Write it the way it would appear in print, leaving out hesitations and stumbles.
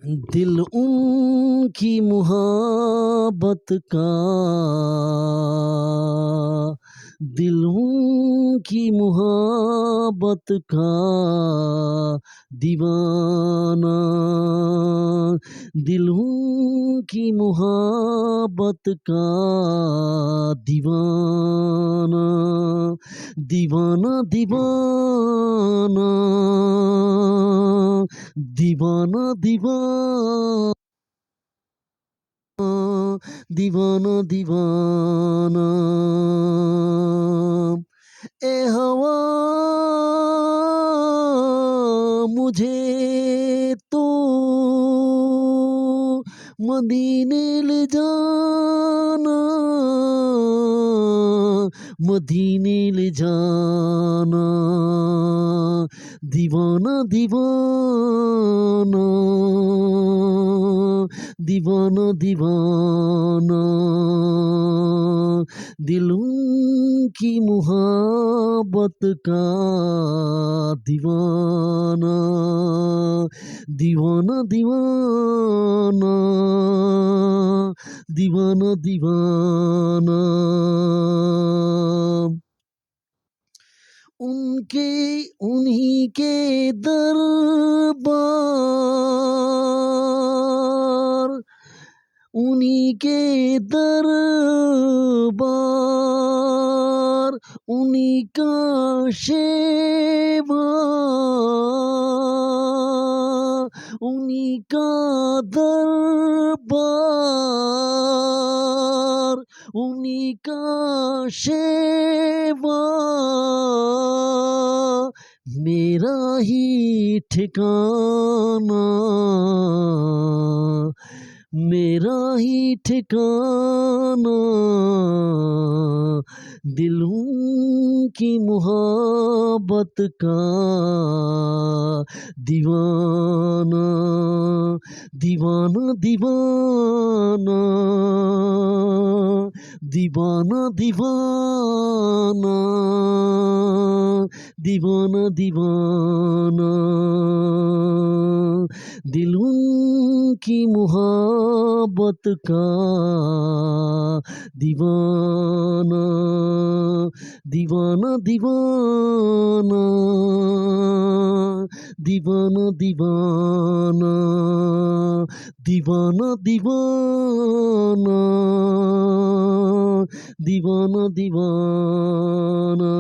दिल उनकी मुहब्बत का, दिल उनकी मुहब्बत का दीवाना, दिल उनकी मुहब्बत का दीवाना, दीवाना दीवाना, दीवाना दीवाना, दीवाना दीवाना। ए हवा मुझे तो मदीने ले जाना, मदीने ले जाना, दीवाना दीवाना, दीवाना दीवाना, दिलों की मुहब्बत का दीवाना, दीवाना दीवाना, दीवाना दीवाना। उनके उन्हीं के दरबार, उन्हीं के दरबार, उन्हीं का शेवा, उन्हीं का दरबार, उन्हीं का शेवा, मेरा ही ठिकाना, मेरा ही ठिकाना, दिलों की मुहब्बत का दीवाना, दीवाना दीवाना, दीवाना दीवाना, दीवाना दीवाना, दिलों की मुहब्बत का दीवाना, दीवाना दीवाना, दीवाना दीवाना, दीवाना दीवाना, दीवाना दीवाना।